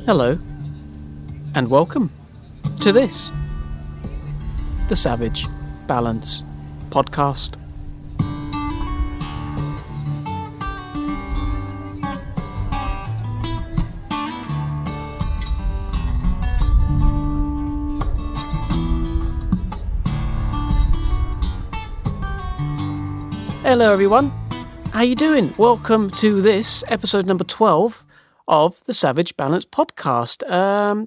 Hello, and welcome to this, the Savage Balance Podcast. Hello everyone, how you doing? Welcome to this episode number 12 of the Savage Balance Podcast. How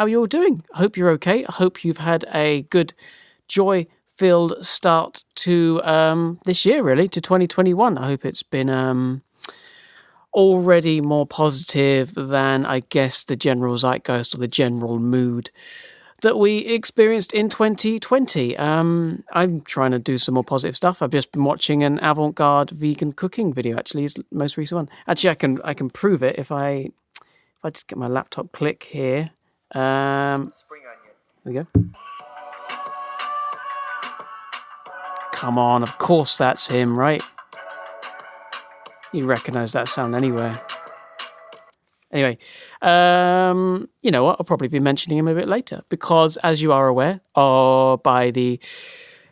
are you all doing? I hope you're okay. I hope you've had a good, joy-filled start to this year, really, to 2021. I hope it's been already more positive than, I guess, the general zeitgeist or the general mood that we experienced in 2020. I'm trying to do some more positive stuff. I've just been watching an avant-garde vegan cooking video, actually, is the most recent one. Actually, I can prove it if I just get my laptop click here. Spring onion. There we go. Come on, of course that's him, right? You recognise that sound anywhere. Anyway, you know what? I'll probably be mentioning him a bit later because, as you are aware, by the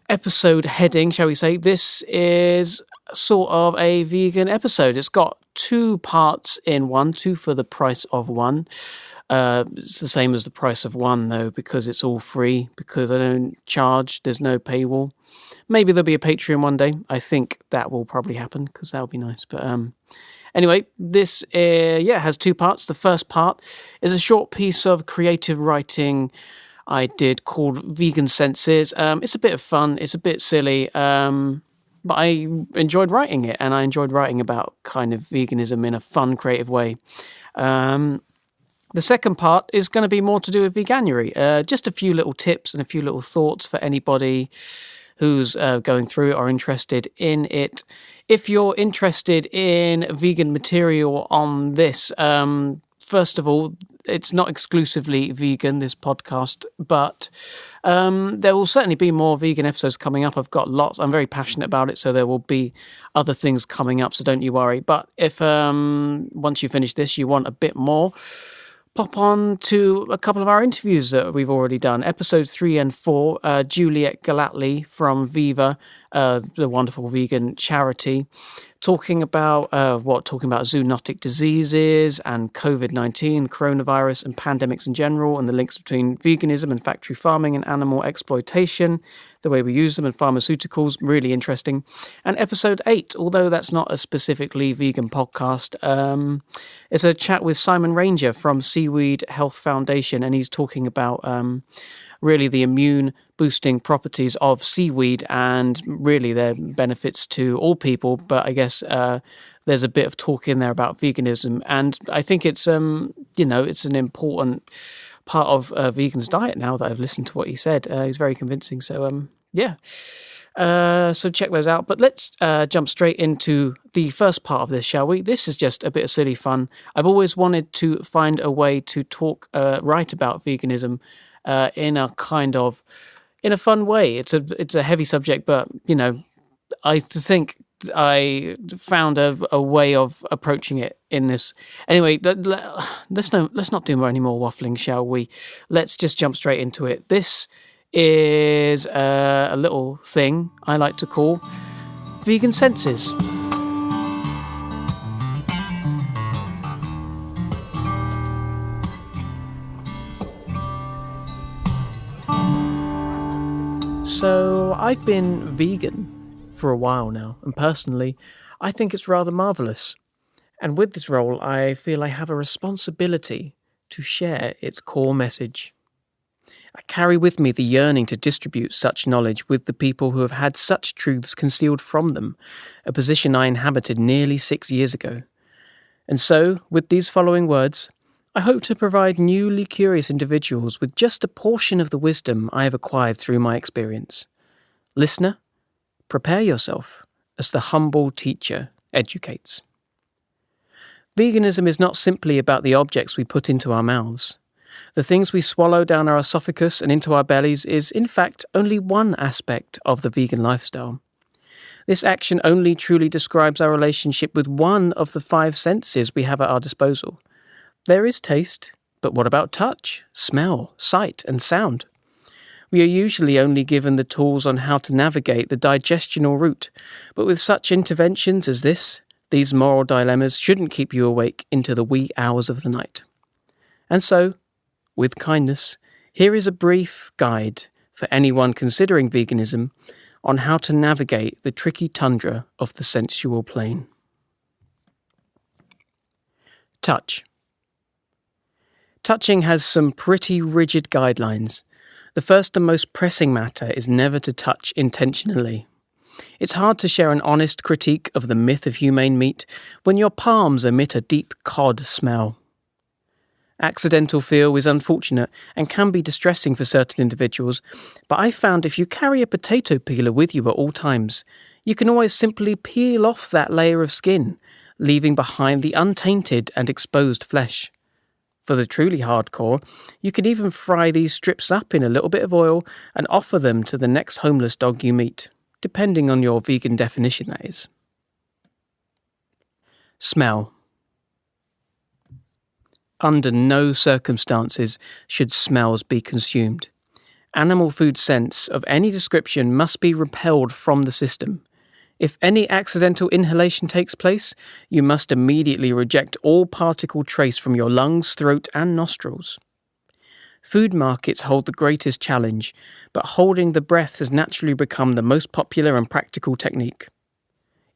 episode heading, shall we say, this is sort of a vegan episode. It's got two parts in one, two for the price of one. It's the same as the price of one, though, because it's all free, because I don't charge. There's no paywall. Maybe there'll be a Patreon one day. I think that will probably happen because that would be nice. But anyway, this has two parts. The first part is a short piece of creative writing I did called Vegan Senses. It's a bit of fun. It's a bit silly, but I enjoyed writing it, and I enjoyed writing about kind of veganism in a fun, creative way. The second part is going to be more to do with Veganuary. Just a few little tips and a few little thoughts for anybody who's going through it or interested in it. If you're interested in vegan material on this, first of all, it's not exclusively vegan, this podcast, but there will certainly be more vegan episodes coming up. I've got lots. I'm very passionate about it, so there will be other things coming up, so don't you worry. But if once you finish this, you want a bit more, pop on to a couple of our interviews that we've already done. Episodes 3 and 4, Juliet Galatly from Viva, the wonderful vegan charity, talking about zoonotic diseases and COVID-19, coronavirus and pandemics in general, and the links between veganism and factory farming and animal exploitation, the way we use them in pharmaceuticals, really interesting. And episode 8, although that's not a specifically vegan podcast, is a chat with Simon Ranger from Seaweed Health Foundation, and he's talking about really the immune boosting properties of seaweed and really their benefits to all people. But I guess there's a bit of talk in there about veganism, and I think it's it's an important part of a vegan's diet now that I've listened to what he said. He's very convincing. So so check those out. But let's jump straight into the first part of this, shall we? This is just a bit of silly fun. I've always wanted to find a way to write about veganism in a fun way. It's a heavy subject, but I think I found a way of approaching it in this. Anyway, let's not do any more waffling, shall we? Let's just jump straight into it. This is a little thing I like to call Vegan Senses. So I've been vegan for a while now, and personally, I think it's rather marvellous. And with this role, I feel I have a responsibility to share its core message. I carry with me the yearning to distribute such knowledge with the people who have had such truths concealed from them, a position I inhabited nearly 6 years ago. And so, with these following words, I hope to provide newly curious individuals with just a portion of the wisdom I have acquired through my experience. Listener, prepare yourself as the humble teacher educates. Veganism is not simply about the objects we put into our mouths. The things we swallow down our esophagus and into our bellies is, in fact, only one aspect of the vegan lifestyle. This action only truly describes our relationship with one of the 5 senses we have at our disposal. There is taste, But what about touch, smell, sight, and sound? We are usually only given the tools on how to navigate the digestional route, but with such interventions as this, these moral dilemmas shouldn't keep you awake into the wee hours of the night. And so, with kindness, here is a brief guide for anyone considering veganism on how to navigate the tricky tundra of the sensual plane. Touch. Touching has some pretty rigid guidelines. The first and most pressing matter is never to touch intentionally. It's hard to share an honest critique of the myth of humane meat when your palms emit a deep cod smell. Accidental feel is unfortunate and can be distressing for certain individuals, but I found if you carry a potato peeler with you at all times, you can always simply peel off that layer of skin, leaving behind the untainted and exposed flesh. For the truly hardcore, you can even fry these strips up in a little bit of oil and offer them to the next homeless dog you meet, depending on your vegan definition, that is. Smell. Under no circumstances should smells be consumed. Animal food scents of any description must be repelled from the system. If any accidental inhalation takes place, you must immediately reject all particle trace from your lungs, throat, and nostrils. Food markets hold the greatest challenge, but holding the breath has naturally become the most popular and practical technique.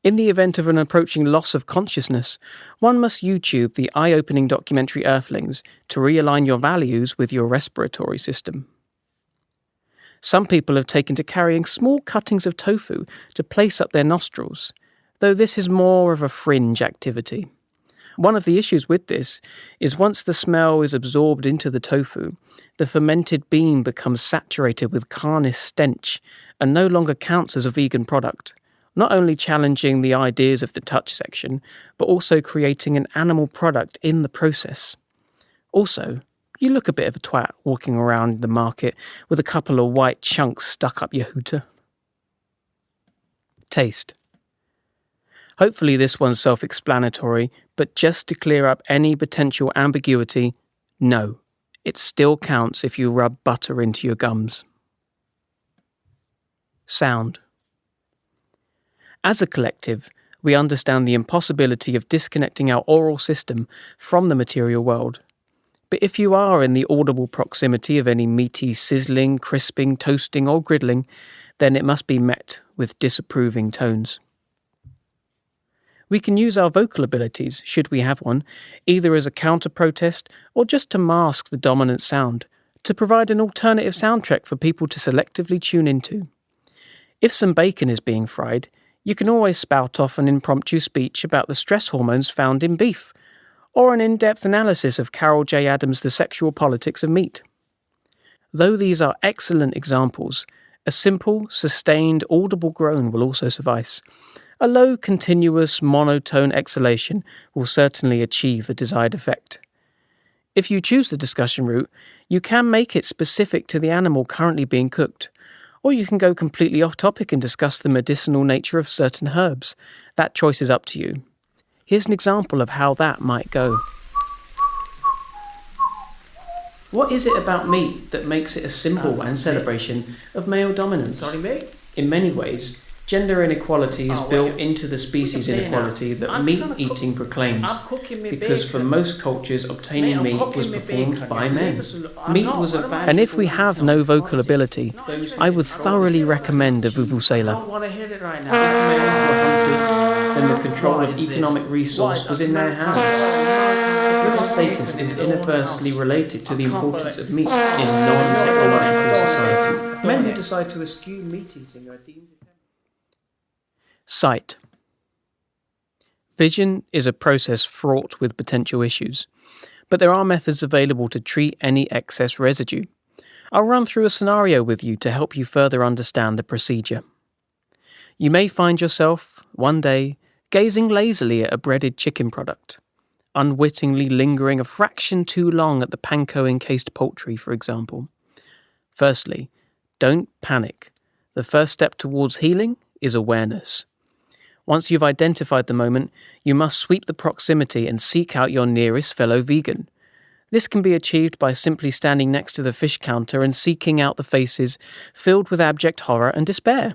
In the event of an approaching loss of consciousness, one must YouTube the eye-opening documentary Earthlings to realign your values with your respiratory system. Some people have taken to carrying small cuttings of tofu to place up their nostrils, though this is more of a fringe activity. One of the issues with this is once the smell is absorbed into the tofu, the fermented bean becomes saturated with carnious stench and no longer counts as a vegan product, not only challenging the ideas of the touch section, but also creating an animal product in the process. Also, you look a bit of a twat walking around the market with a couple of white chunks stuck up your hooter. Taste. Hopefully this one's self-explanatory, but just to clear up any potential ambiguity, no, it still counts if you rub butter into your gums. Sound. As a collective, we understand the impossibility of disconnecting our oral system from the material world. But if you are in the audible proximity of any meaty sizzling, crisping, toasting or griddling, then it must be met with disapproving tones. We can use our vocal abilities, should we have one, either as a counter-protest or just to mask the dominant sound, to provide an alternative soundtrack for people to selectively tune into. If some bacon is being fried, you can always spout off an impromptu speech about the stress hormones found in beef, or an in-depth analysis of Carol J. Adams' The Sexual Politics of Meat. Though these are excellent examples, a simple, sustained, audible groan will also suffice. A low, continuous, monotone exhalation will certainly achieve the desired effect. If you choose the discussion route, you can make it specific to the animal currently being cooked, or you can go completely off topic and discuss the medicinal nature of certain herbs. That choice is up to you. Here's an example of how that might go. What is it about meat that makes it a symbol and celebration of male dominance? Sorry, mate? In many ways, gender inequality is built into the species inequality that meat eating proclaims, because for most cultures obtaining meat was performed by men. Meat was a badge. And if we have no vocal ability, I would thoroughly recommend a vuvuzela. I don't want to hear it right now. Then the control of economic resource was in their hands. Women's status is inversely related to the importance of meat in non-technological society. Men who decide to eschew meat eating are deemed... Sight. Vision is a process fraught with potential issues, but there are methods available to treat any excess residue. I'll run through a scenario with you to help you further understand the procedure. You may find yourself, one day, gazing lazily at a breaded chicken product, unwittingly lingering a fraction too long at the panko-encased poultry, for example. Firstly, don't panic. The first step towards healing is awareness. Once you've identified the moment, you must sweep the proximity and seek out your nearest fellow vegan. This can be achieved by simply standing next to the fish counter and seeking out the faces filled with abject horror and despair.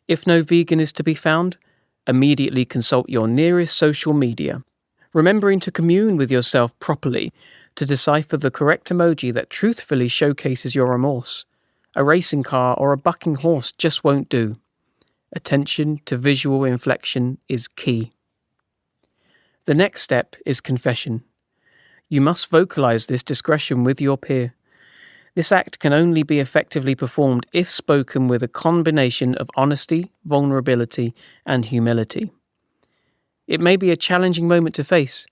If no vegan is to be found, immediately consult your nearest social media, remembering to commune with yourself properly to decipher the correct emoji that truthfully showcases your remorse. A racing car or a bucking horse just won't do. Attention to visual inflection is key. The next step is confession. You must vocalize this discretion with your peer. This act can only be effectively performed if spoken with a combination of honesty, vulnerability, and humility. It may be a challenging moment to face,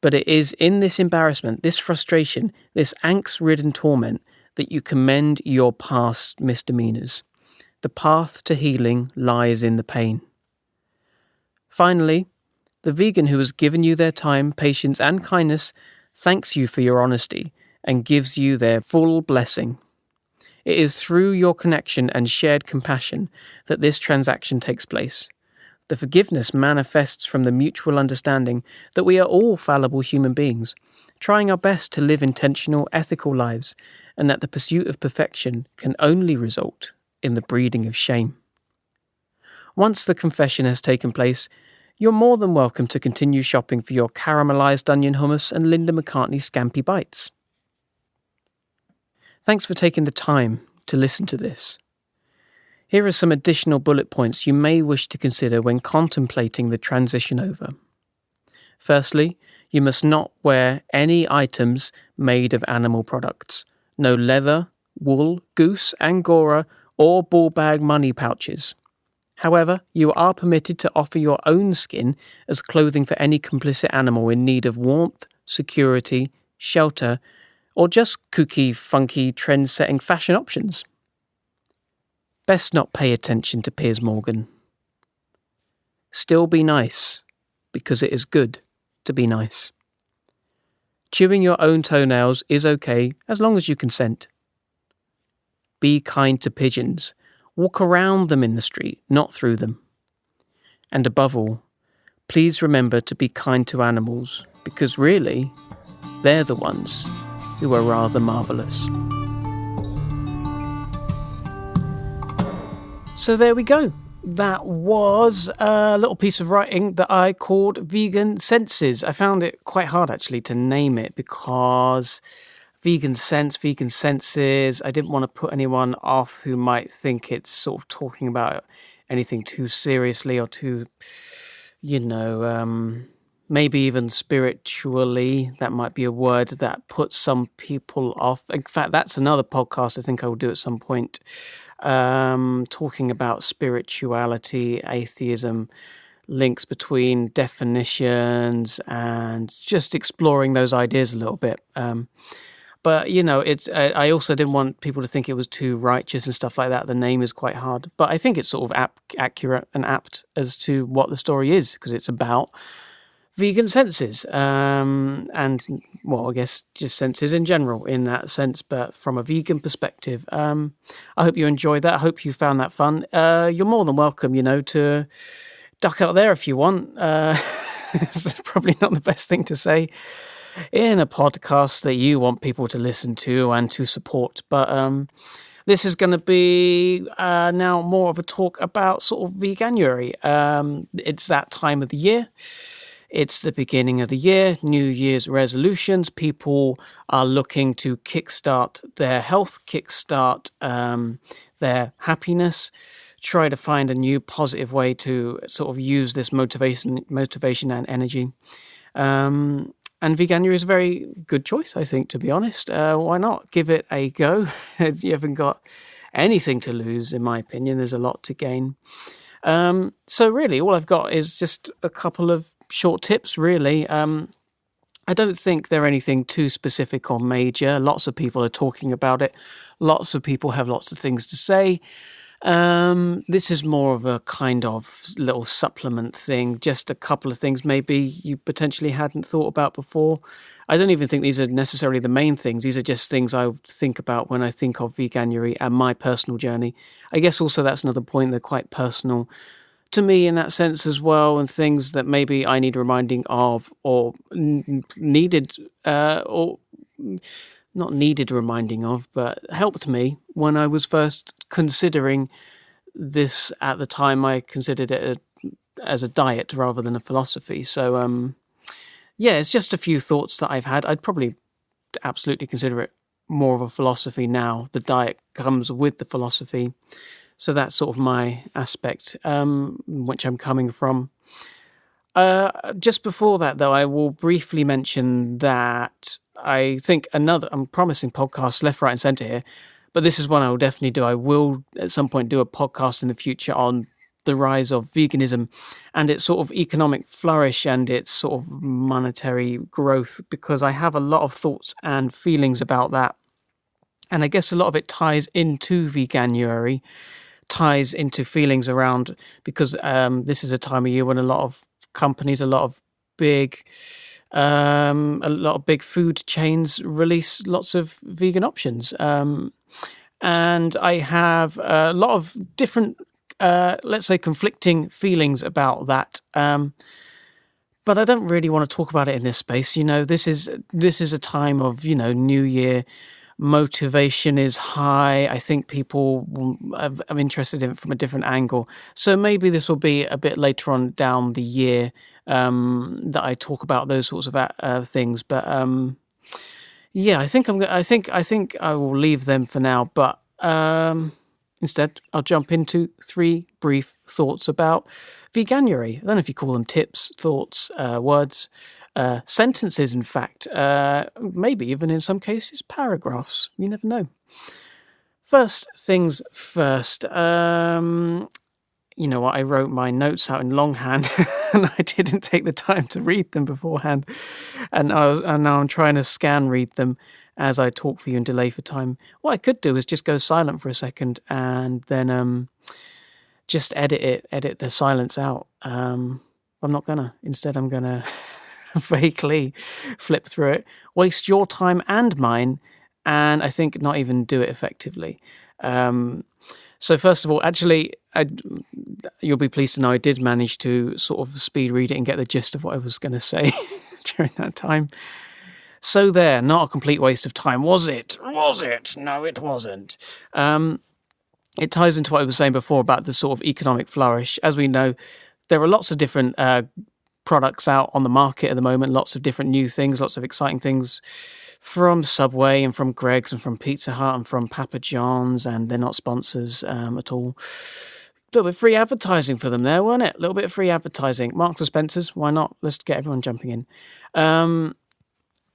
but it is in this embarrassment, this frustration, this angst-ridden torment that you commend your past misdemeanors. The path to healing lies in the pain. Finally, the vegan who has given you their time, patience, and kindness thanks you for your honesty and gives you their full blessing. It is through your connection and shared compassion that this transaction takes place. The forgiveness manifests from the mutual understanding that we are all fallible human beings, trying our best to live intentional, ethical lives, and that the pursuit of perfection can only result in the breeding of shame. Once the confession has taken place, you're more than welcome to continue shopping for your caramelized onion hummus and Linda McCartney scampi bites. Thanks for taking the time to listen to this. Here are some additional bullet points you may wish to consider when contemplating the transition over. Firstly, you must not wear any items made of animal products. No leather, wool, goose, angora, or ball bag money pouches. However, you are permitted to offer your own skin as clothing for any complicit animal in need of warmth, security, shelter, or just kooky, funky, trend-setting fashion options. Best not pay attention to Piers Morgan. Still be nice, because it is good to be nice. Chewing your own toenails is okay as long as you consent. Be kind to pigeons. Walk around them in the street, not through them. And above all, please remember to be kind to animals, because really, they're the ones who are rather marvellous. So there we go. That was a little piece of writing that I called Vegan Senses. I found it quite hard actually to name it because vegan senses. I didn't want to put anyone off who might think it's sort of talking about anything too seriously or too, maybe even spiritually. That might be a word that puts some people off. In fact, that's another podcast I think I will do at some point, talking about spirituality, atheism, links between definitions, and just exploring those ideas a little bit. But, it's. I also didn't want people to think it was too righteous and stuff like that. The name is quite hard. But I think it's sort of accurate and apt as to what the story is, because it's about vegan senses. I guess just senses in general in that sense, but from a vegan perspective. I hope you enjoyed that. I hope you found that fun. You're more than welcome, to duck out there if you want. It's probably not the best thing to say in a podcast that you want people to listen to and to support. But this is going to be now more of a talk about sort of Veganuary. It's that time of the year. It's the beginning of the year, New Year's resolutions. People are looking to kickstart their health, kickstart their happiness, try to find a new positive way to sort of use this motivation and energy. And Veganuary is a very good choice, I think, to be honest. Why not? Give it a go. You haven't got anything to lose, in my opinion. There's a lot to gain. So really, all I've got is just a couple of short tips, really. I don't think they're anything too specific or major. Lots of people are talking about it. Lots of people have lots of things to say. This is more of a kind of little supplement thing, just a couple of things maybe you potentially hadn't thought about before. I don't even think these are necessarily the main things. These are just things I think about when I think of Veganuary and my personal journey. I guess also that's another point, they're quite personal to me in that sense as well, and things that maybe I need reminding of, or needed, or not needed reminding of, but helped me when I was first considering this. At the time, I considered it as a diet rather than a philosophy. So, yeah, it's just a few thoughts that I've had. I'd probably absolutely consider it more of a philosophy now. The diet comes with the philosophy. So that's sort of my aspect, which I'm coming from. Just before that, though, I will briefly mention that I think I'm promising podcasts left, right, and centre here, but this is one I will definitely do. I will at some point do a podcast in the future on the rise of veganism and its sort of economic flourish and its sort of monetary growth, because I have a lot of thoughts and feelings about that. And I guess a lot of it ties into Veganuary, ties into feelings around, because this is a time of year when a lot of companies, a lot of big food chains release lots of vegan options. And I have a lot of different, let's say, conflicting feelings about that. But I don't really want to talk about it in this space. This is a time of, New Year. Motivation is high. I think people are interested in it from a different angle. So maybe this will be a bit later on down the year that I talk about those sorts of things. But yeah, I think I will leave them for now. But instead, I'll jump into 3 brief thoughts about Veganuary. I don't know if you call them tips, thoughts, words. Sentences, in fact, maybe even in some cases paragraphs. You never know. First things first. You know what? I wrote my notes out in longhand, and I didn't take the time to read them beforehand. And now I'm trying to scan read them as I talk for you and delay for time. What I could do is just go silent for a second and then just edit the silence out. I'm not gonna. Instead, I'm gonna vaguely flip through it, waste your time and mine, and I think not even do it effectively. So first of all, actually, you'll be pleased to know I did manage to sort of speed read it and get the gist of what I was going to say during that time. So there, not a complete waste of time, was it? Was it? No, it wasn't. It ties into what I was saying before about the sort of economic flourish. As we know, there are lots of different products out on the market at the moment, lots of different new things, lots of exciting things from Subway and from Greg's and from Pizza Hut and from Papa John's, and they're not sponsors at all. A little bit of free advertising for them there, wasn't it? A little bit of free advertising. Marks and Spencer's, why not? Let's get everyone jumping in.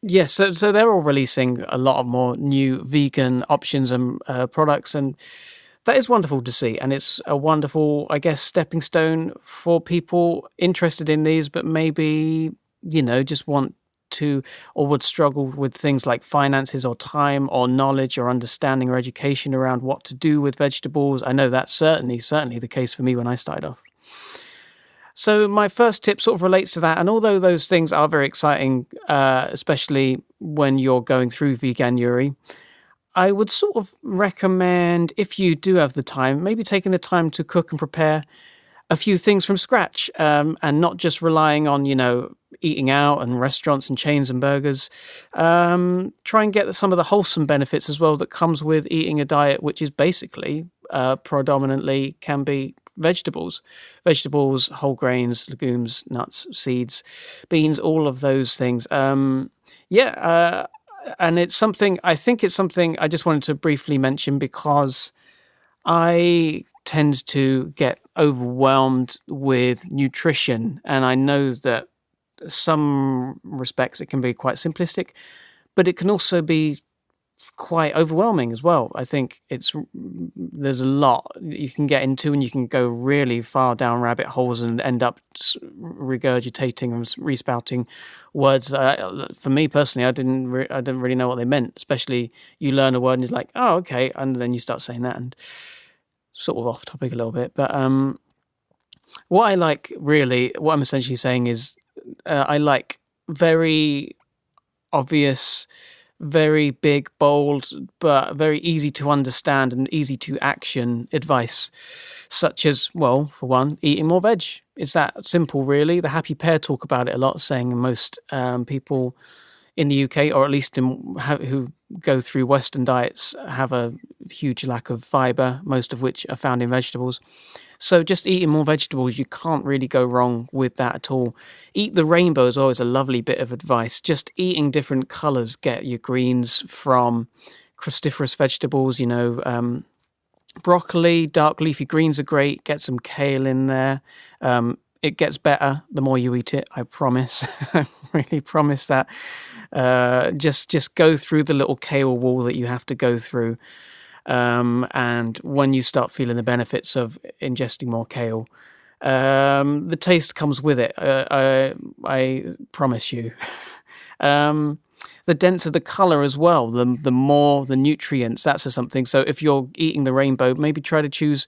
Yes, so they're all releasing a lot of more new vegan options and products, and that is wonderful to see, and it's a wonderful, I guess, stepping stone for people interested in these, but maybe, just want to or would struggle with things like finances or time or knowledge or understanding or education around what to do with vegetables. I know that's certainly the case for me when I started off. So my first tip sort of relates to that, and although those things are very exciting, especially when you're going through Veganuary, I would sort of recommend, if you do have the time, maybe taking the time to cook and prepare a few things from scratch, and not just relying on, eating out and restaurants and chains and burgers. Try and get some of the wholesome benefits as well that comes with eating a diet which is basically predominantly can be vegetables, whole grains, legumes, nuts, seeds, beans, all of those things. And it's something I just wanted to briefly mention, because I tend to get overwhelmed with nutrition, and I know that some respects it can be quite simplistic, but it can also be quite overwhelming as well. I think there's a lot you can get into, and you can go really far down rabbit holes and end up regurgitating and respouting words that for me personally I didn't really know what they meant. Especially you learn a word and you're like, oh, okay, and then you start saying that, and sort of off topic a little bit. But what I'm essentially saying is I like very obvious very big, bold, but very easy to understand and easy to action advice, such as, well, for one, eating more veg. It's that simple, really. The Happy Pear talk about it a lot, saying most people in the UK, or at least who go through Western diets, have a huge lack of fibre, most of which are found in vegetables. So just eating more vegetables, you can't really go wrong with that at all. Eat the rainbow as well is a lovely bit of advice. Just eating different colours. Get your greens from cruciferous vegetables, broccoli, dark leafy greens are great. Get some kale in there. It gets better the more you eat it, I promise. I really promise that. Just go through the little kale wall that you have to go through. And when you start feeling the benefits of ingesting more kale, the taste comes with it. I promise you. The denser the color as well, the more the nutrients. That's something. So if you're eating the rainbow, maybe try to choose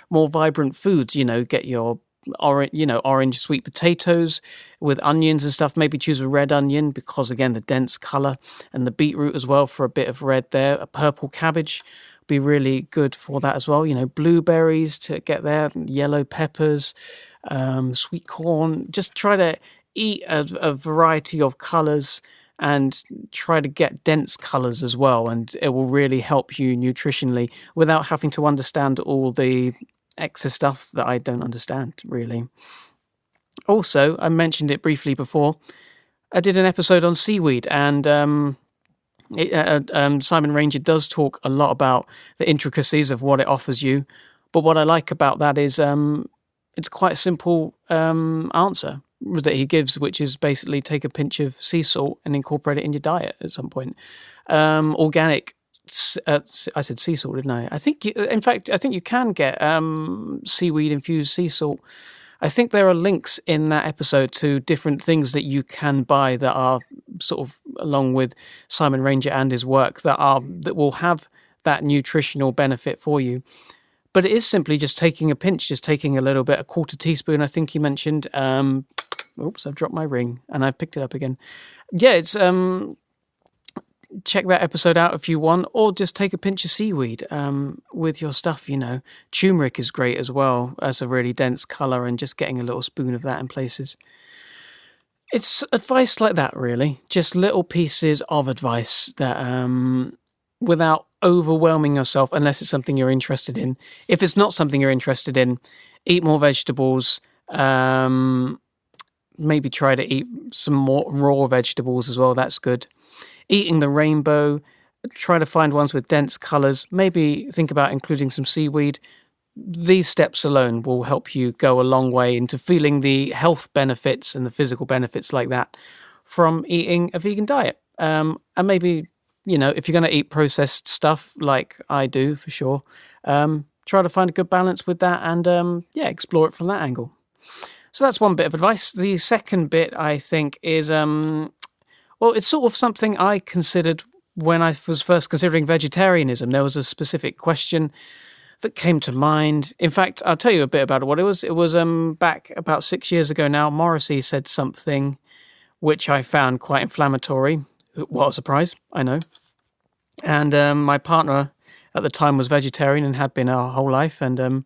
more vibrant foods. Get your orange sweet potatoes with onions and stuff. Maybe choose a red onion because, again, the dense color, and the beetroot as well for a bit of red there. A purple cabbage be really good for that as well. Blueberries to get there, yellow peppers, sweet corn. Just try to eat a variety of colors and try to get dense colors as well, and it will really help you nutritionally without having to understand all the extra stuff that I don't understand, really. Also, I mentioned it briefly before, I did an episode on seaweed, and Simon Ranger does talk a lot about the intricacies of what it offers you, but what I like about that is it's quite a simple answer that he gives, which is basically take a pinch of sea salt and incorporate it in your diet at some point. Organic, I said sea salt, didn't I? I think you can get seaweed infused sea salt. I think there are links in that episode to different things that you can buy that are sort of along with Simon Ranger and his work that will have that nutritional benefit for you. But it is simply just taking a pinch, just taking a little bit, a quarter teaspoon, I think he mentioned. Oops, I've dropped my ring and I've picked it up again. Yeah, it's check that episode out if you want, or just take a pinch of seaweed with your stuff. Turmeric is great as well as a really dense color, and just getting a little spoon of that in places. It's advice like that, really, just little pieces of advice that without overwhelming yourself, unless it's something you're interested in. If it's not something you're interested in, eat more vegetables. Maybe try to eat some more raw vegetables as well. That's good. Eating the rainbow, try to find ones with dense colors. Maybe think about including some seaweed. These steps alone will help you go a long way into feeling the health benefits and the physical benefits like that from eating a vegan diet. And maybe, if you're going to eat processed stuff like I do for sure, try to find a good balance with that and, explore it from that angle. So that's one bit of advice. The second bit, I think, is, it's sort of something I considered when I was first considering vegetarianism. There was a specific question that came to mind. In fact, I'll tell you a bit about what it was. It was back about 6 years ago now. Morrissey said something which I found quite inflammatory. What a surprise, I know. And my partner at the time was vegetarian and had been our whole life. And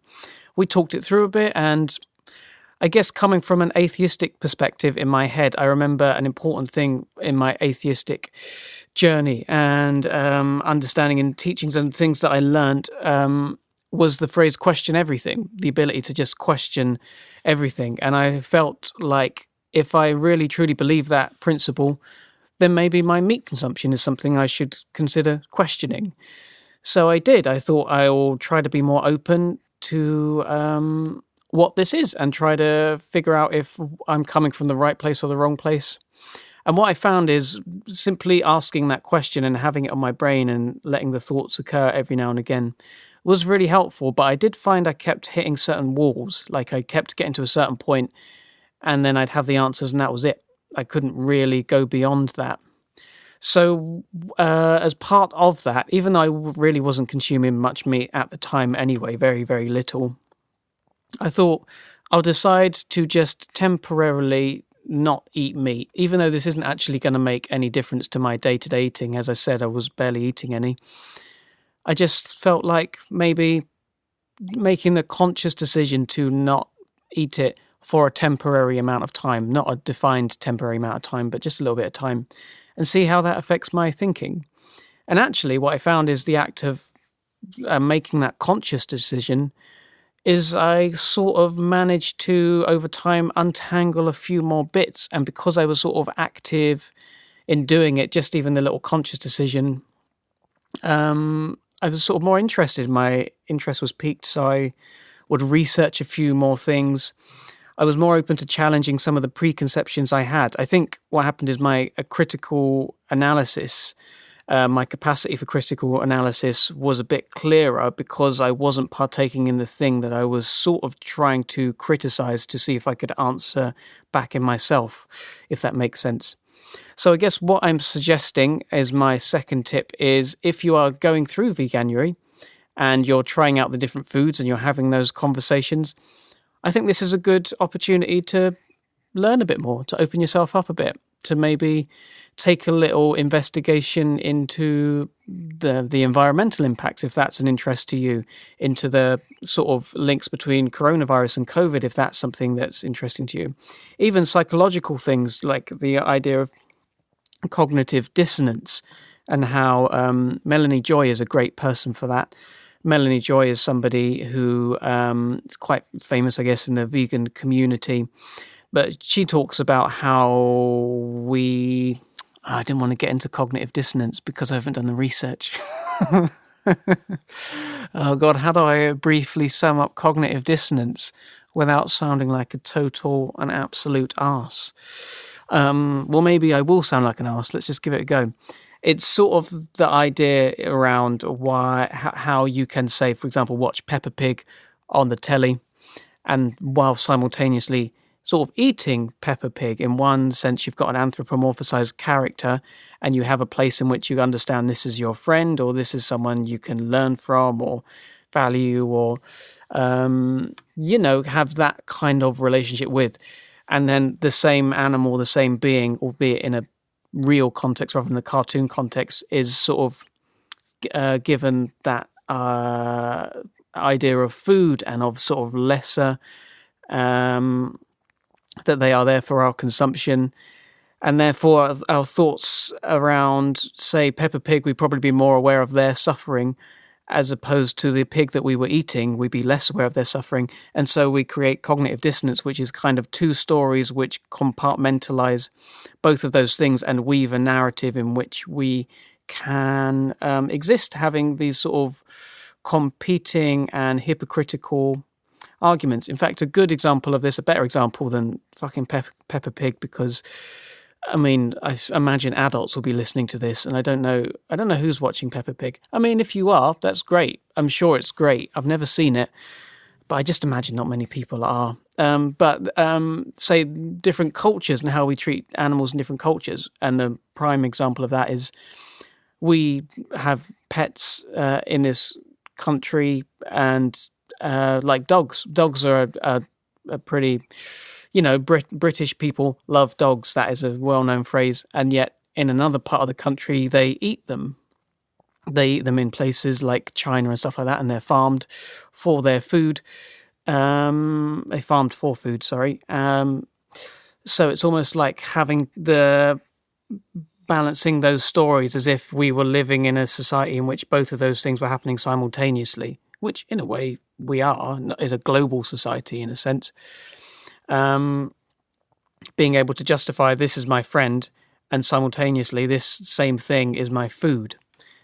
we talked it through a bit. And I guess coming from an atheistic perspective in my head, I remember an important thing in my atheistic journey and understanding and teachings and things that I learned was the phrase question everything, the ability to just question everything. And I felt like if I really truly believe that principle, then maybe my meat consumption is something I should consider questioning. So I did. I thought I will try to be more open to what this is and try to figure out if I'm coming from the right place or the wrong place. And what I found is simply asking that question and having it on my brain and letting the thoughts occur every now and again was really helpful. But I did find I kept hitting certain walls. Like I kept getting to a certain point and then I'd have the answers and that was it. I couldn't really go beyond that. So as part of that, even though I really wasn't consuming much meat at the time anyway, very, very little, I thought I'll decide to just temporarily not eat meat, even though this isn't actually going to make any difference to my day-to-day eating. As I said, I was barely eating any. I just felt like maybe making the conscious decision to not eat it for a temporary amount of time, not a defined temporary amount of time, but just a little bit of time, and see how that affects my thinking. And actually, what I found is the act of making that conscious decision is I sort of managed to, over time, untangle a few more bits. And because I was sort of active in doing it, just even the little conscious decision, I was sort of more interested. My interest was piqued, so I would research a few more things. I was more open to challenging some of the preconceptions I had. I think what happened is my critical analysis, my capacity for critical analysis was a bit clearer because I wasn't partaking in the thing that I was sort of trying to criticize to see if I could answer back in myself, if that makes sense. So I guess what I'm suggesting as my second tip is if you are going through Veganuary and you're trying out the different foods and you're having those conversations, I think this is a good opportunity to learn a bit more, to open yourself up a bit, to maybe take a little investigation into the environmental impacts, if that's an interest to you, into the sort of links between coronavirus and COVID, if that's something that's interesting to you. Even psychological things like the idea of cognitive dissonance and how Melanie Joy is a great person for that. Melanie Joy is somebody who is quite famous, I guess, in the vegan community. But she talks about how I didn't want to get into cognitive dissonance because I haven't done the research. Oh, God, how do I briefly sum up cognitive dissonance without sounding like a total and absolute arse? Well, maybe I will sound like an arse. Let's just give it a go. It's sort of the idea around how you can, say, for example, watch Peppa Pig on the telly and while simultaneously sort of eating Peppa Pig. In one sense, you've got an anthropomorphized character and you have a place in which you understand this is your friend or this is someone you can learn from or value or, have that kind of relationship with. And then the same animal, the same being, albeit in a real context rather than a cartoon context, is sort of given that idea of food and of sort of lesser, that they are there for our consumption. And therefore our thoughts around, say, Peppa Pig, we'd probably be more aware of their suffering as opposed to the pig that we were eating, we'd be less aware of their suffering. And so we create cognitive dissonance, which is kind of two stories which compartmentalize both of those things and weave a narrative in which we can exist, having these sort of competing and hypocritical arguments. In fact, a good example of this, a better example than fucking Peppa Pig, because I mean, I imagine adults will be listening to this, and I don't know who's watching Peppa Pig. I mean, if you are, that's great. I'm sure it's great. I've never seen it, but I just imagine not many people are. Say different cultures and how we treat animals in different cultures, and the prime example of that is we have pets in this country, and like dogs. Dogs are a pretty, British people love dogs. That is a well-known phrase. And yet in another part of the country, they eat them. They eat them in places like China and stuff like that, and they're farmed for their food. They farmed for food, sorry. So it's almost like having balancing those stories as if we were living in a society in which both of those things were happening simultaneously, which in a way we are. It's a global society in a sense. Being able to justify this is my friend and simultaneously this same thing is my food.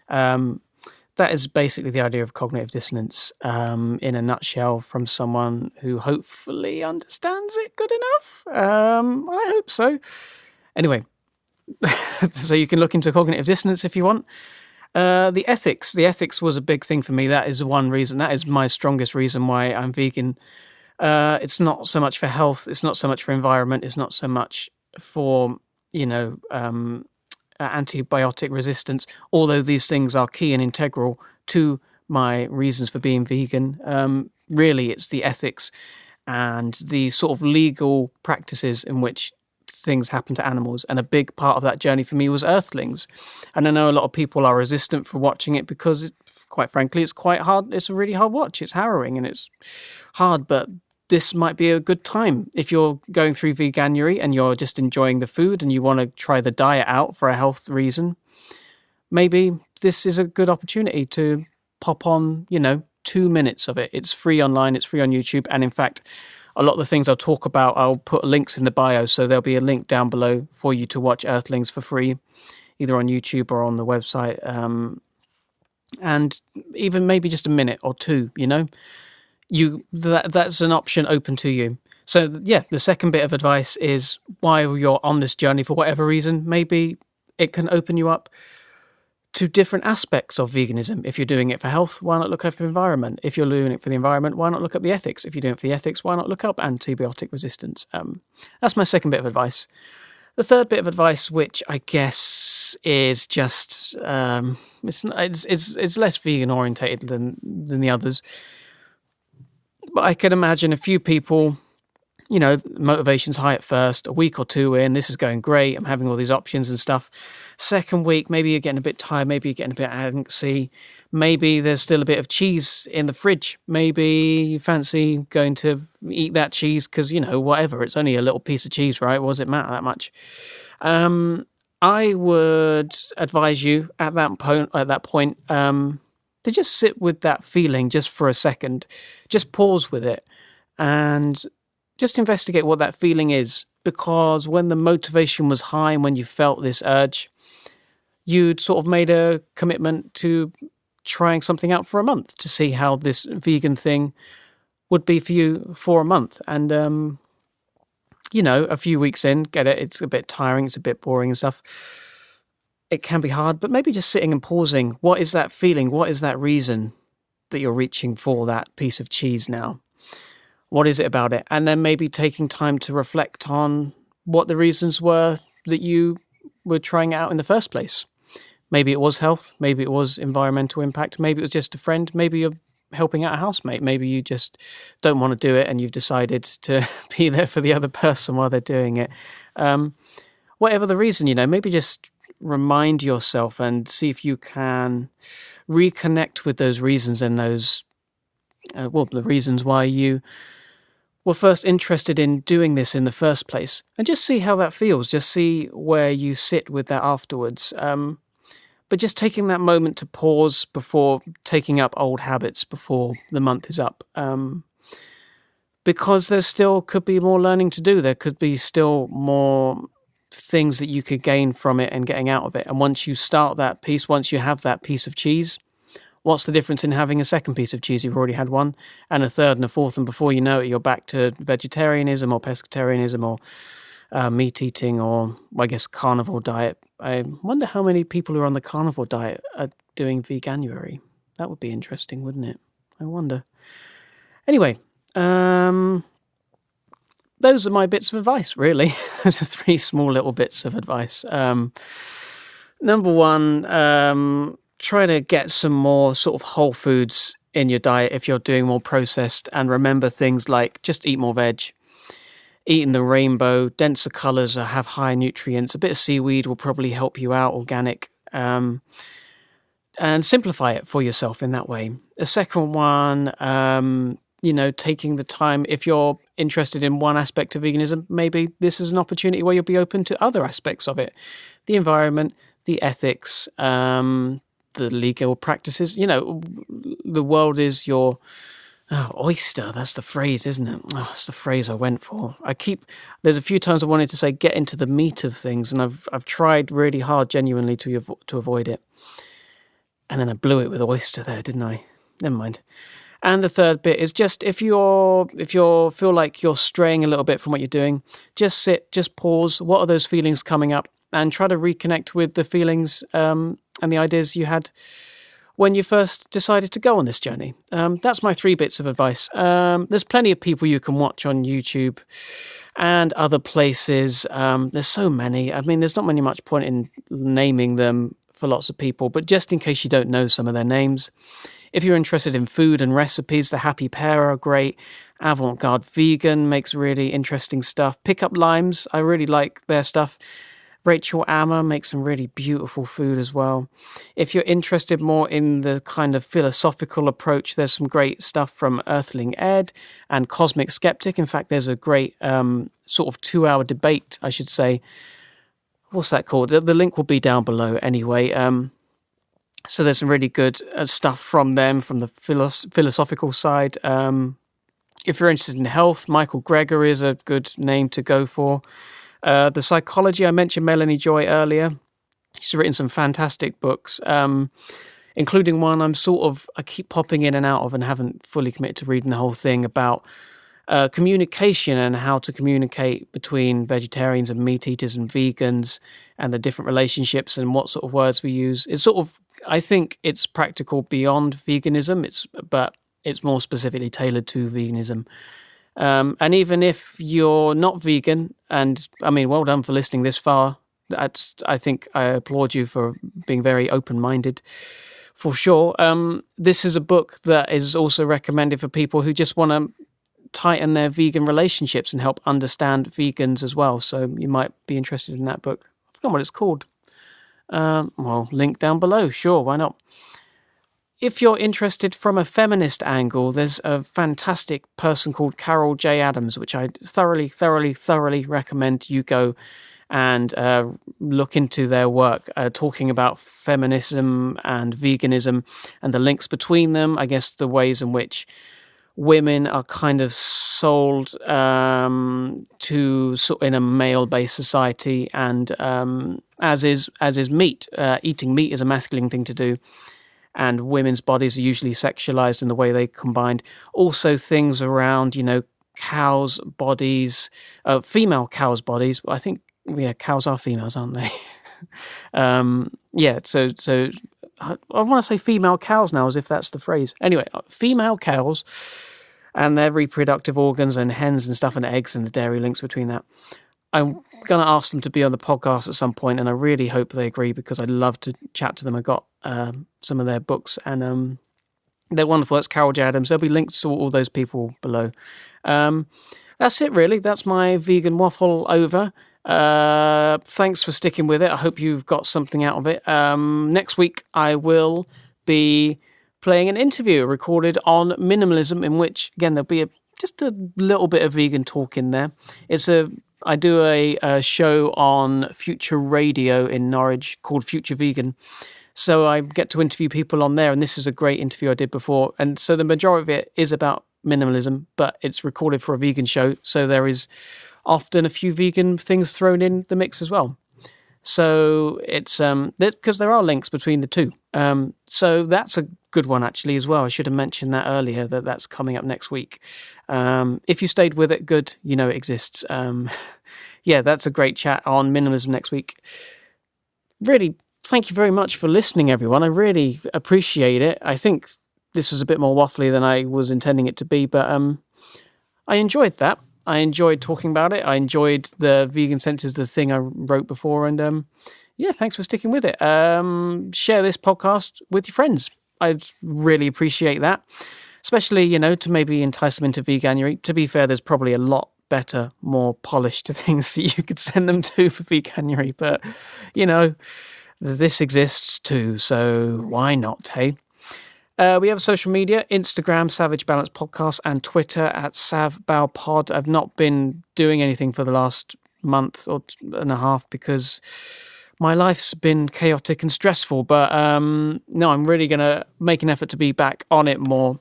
That is basically the idea of cognitive dissonance in a nutshell from someone who hopefully understands it good enough. I hope so. Anyway, so you can look into cognitive dissonance if you want. The ethics was a big thing for me. That is one reason. That is my strongest reason why I'm vegan. It's not so much for health. It's not so much for environment. It's not so much for, antibiotic resistance, although these things are key and integral to my reasons for being vegan. Really, it's the ethics and the sort of legal practices in which things happen to animals. And a big part of that journey for me was Earthlings. And I know a lot of people are resistant for watching it because, quite frankly, it's quite hard. It's a really hard watch. It's harrowing and it's hard, but this might be a good time. If you're going through Veganuary and you're just enjoying the food and you want to try the diet out for a health reason, maybe this is a good opportunity to pop on, 2 minutes of it. It's free online, it's free on YouTube. And in fact, a lot of the things I'll talk about, I'll put links in the bio. So there'll be a link down below for you to watch Earthlings for free, either on YouTube or on the website. And even maybe just a minute or two, that's an option open to you. So yeah, the second bit of advice is while you're on this journey for whatever reason, maybe it can open you up to different aspects of veganism. If you're doing it for health, why not look up the environment? If you're doing it for the environment, why not look up the ethics? If you're doing it for the ethics, why not look up antibiotic resistance? That's my second bit of advice. The third bit of advice, which I guess is just it's less vegan orientated than the others, but I can imagine a few people, motivation's high at first, a week or two in, this is going great, I'm having all these options and stuff. Second week, maybe you're getting a bit tired, maybe you're getting a bit antsy, maybe there's still a bit of cheese in the fridge, maybe you fancy going to eat that cheese because, whatever, it's only a little piece of cheese, right? What does it matter that much? I would advise you at that point to just sit with that feeling just for a second, just pause with it and just investigate what that feeling is, because when the motivation was high and when you felt this urge, you'd sort of made a commitment to trying something out for a month to see how this vegan thing would be for you for a month. And, a few weeks in, get it, it's a bit tiring, it's a bit boring and stuff. It can be hard, but maybe just sitting and pausing. What is that feeling? What is that reason that you're reaching for that piece of cheese now? What is it about it? And then maybe taking time to reflect on what the reasons were that you were trying it out in the first place. Maybe it was health. Maybe it was environmental impact. Maybe it was just a friend. Maybe you're helping out a housemate. Maybe you just don't want to do it and you've decided to be there for the other person while they're doing it. Whatever the reason, maybe just remind yourself and see if you can reconnect with those reasons and those, the reasons why you were first interested in doing this in the first place, and just see how that feels. Just see where you sit with that afterwards. But just taking that moment to pause before taking up old habits before the month is up. Because there still could be more learning to do. There could be still more things that you could gain from it and getting out of it. And once you start that piece, once you have that piece of cheese, what's the difference in having a second piece of cheese? You've already had one, and a third and a fourth, and before you know it, you're back to vegetarianism or pescatarianism or meat eating or, I guess, carnivore diet. I wonder how many people who are on the carnivore diet are doing Veganuary. That would be interesting, wouldn't it? I wonder. Anyway, those are my bits of advice, really. Those are 3 small little bits of advice. Number one, try to get some more sort of whole foods in your diet if you're doing more processed, and remember things like just eat more veg, eating the rainbow, denser colours have high nutrients, a bit of seaweed will probably help you out, organic, and simplify it for yourself in that way. The second one, taking the time, if you're interested in one aspect of veganism, maybe this is an opportunity where you'll be open to other aspects of it, the environment, the ethics, the legal practices. The world is your oyster. That's the phrase, isn't it? That's the phrase I went for. There's a few times I wanted to say get into the meat of things, and I've tried really hard genuinely to avoid it. And then I blew it with oyster there, didn't I? Never mind. And the third bit is just if you feel like you're straying a little bit from what you're doing, just sit, just pause. What are those feelings coming up? And try to reconnect with the feelings and the ideas you had when you first decided to go on this journey. That's my 3 bits of advice. There's plenty of people you can watch on YouTube and other places. There's so many. I mean, there's not much point in naming them for lots of people, but just in case you don't know some of their names, if you're interested in food and recipes, the Happy Pair are great. Avant-Garde Vegan makes really interesting stuff. Pick Up Limes, I really like their stuff. Rachel Ammer makes some really beautiful food as well. If you're interested more in the kind of philosophical approach, there's some great stuff from Earthling Ed and Cosmic Skeptic. In fact, there's a great sort of 2-hour debate, I should say. What's that called? The link will be down below anyway. So there's some really good stuff from them, from the philosophical side. If you're interested in health, Michael Greger is a good name to go for. The psychology, I mentioned Melanie Joy earlier. She's written some fantastic books, including one I keep popping in and out of and haven't fully committed to reading the whole thing, about communication and how to communicate between vegetarians and meat eaters and vegans and the different relationships and what sort of words we use. It's I think it's practical beyond veganism, but it's more specifically tailored to veganism. And even if you're not vegan, and I mean, well done for listening this far. I think I applaud you for being very open-minded, for sure. This is a book that is also recommended for people who just want to tighten their vegan relationships and help understand vegans as well. So you might be interested in that book. I forgot what it's called. Well, link down below. Sure, why not? If you're interested from a feminist angle, there's a fantastic person called Carol J. Adams, which I thoroughly recommend you go and look into their work, talking about feminism and veganism and the links between them. I guess the ways in which women are kind of sold to in a male-based society, and as is meat. Eating meat is a masculine thing to do. And women's bodies are usually sexualized in the way they combined. Also things around, cows' bodies, female cows' bodies. Well, I think, cows are females, aren't they? So I want to say female cows now, as if that's the phrase. Anyway, female cows and their reproductive organs and hens and stuff and eggs and the dairy links between that. I'm going to ask them to be on the podcast at some point, and I really hope they agree, because I'd love to chat to them. I got some of their books, and they're wonderful. That's Carol J. Adams. There'll be links to all those people below. That's it, really. That's my vegan waffle over. Thanks for sticking with it. I hope you've got something out of it. Next week, I will be playing an interview recorded on minimalism, in which, again, there'll be just a little bit of vegan talk in there. I do a show on Future Radio in Norwich called Future Vegan. So I get to interview people on there, and this is a great interview I did before. And so the majority of it is about minimalism, but it's recorded for a vegan show. So there is often a few vegan things thrown in the mix as well. So it's because there are links between the two. So that's a good one actually as well. I should have mentioned that earlier, that's coming up next week. If you stayed with it, good, it exists. That's a great chat on minimalism next week. Really, thank you very much for listening, everyone. I really appreciate it. I think this was a bit more waffly than I was intending it to be, but I enjoyed that. I enjoyed talking about it. I enjoyed the Vegan Senses, the thing I wrote before. And thanks for sticking with it. Share this podcast with your friends. I'd really appreciate that. Especially, to maybe entice them into Veganuary. To be fair, there's probably a lot better, more polished things that you could send them to for Veganuary. But, this exists too. So why not, hey? We have social media, Instagram, Savage Balance Podcast, and Twitter at SavBalPod. I've not been doing anything for the last month and a half because my life's been chaotic and stressful. But no, I'm really going to make an effort to be back on it more.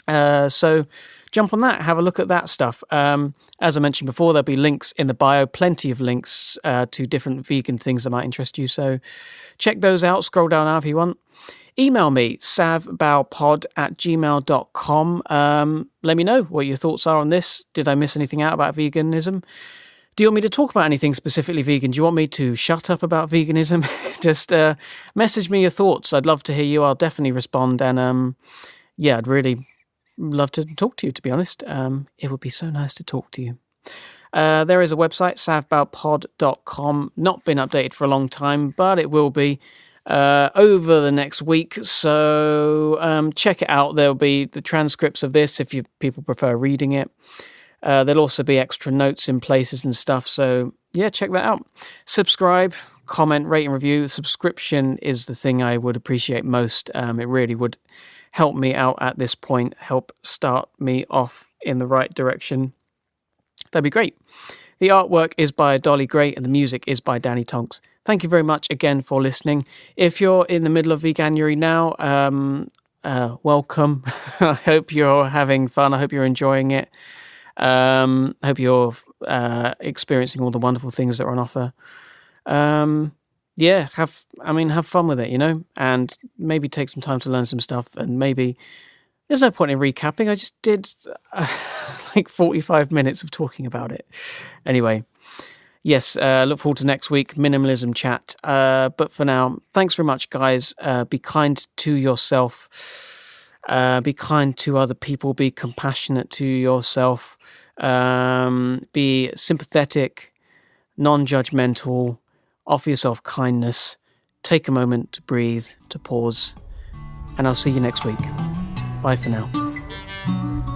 So jump on that, have a look at that stuff. As I mentioned before, there'll be links in the bio, plenty of links to different vegan things that might interest you. So check those out, scroll down however you want. Email me, savbalpod@gmail.com. Let me know what your thoughts are on this. Did I miss anything out about veganism? Do you want me to talk about anything specifically vegan? Do you want me to shut up about veganism? Just message me your thoughts. I'd love to hear you. I'll definitely respond. And I'd really love to talk to you, to be honest. It would be so nice to talk to you. There is a website, savbalpod.com. Not been updated for a long time, but it will be. over the next week. So check it out. There'll be the transcripts of this if people prefer reading it. There'll also be extra notes in places and stuff. So yeah, check that out. Subscribe, comment, rate and review. Subscription is the thing I would appreciate most. It really would help me out at this point, help start me off in the right direction. That'd be great. The artwork is by Dolly Gray and the music is by Danny Tonks. Thank you very much again for listening. If you're in the middle of Veganuary now, welcome. I hope you're having fun. I hope you're enjoying it. I hope you're experiencing all the wonderful things that are on offer. Yeah, have fun with it, and maybe take some time to learn some stuff. And maybe there's no point in recapping. I just did like 45 minutes of talking about it. Anyway, yes, look forward to next week, minimalism chat. But for now, thanks very much, guys. Be kind to yourself. Be kind to other people. Be compassionate to yourself. Be sympathetic, non-judgmental. Offer yourself kindness. Take a moment to breathe, to pause. And I'll see you next week. Bye for now.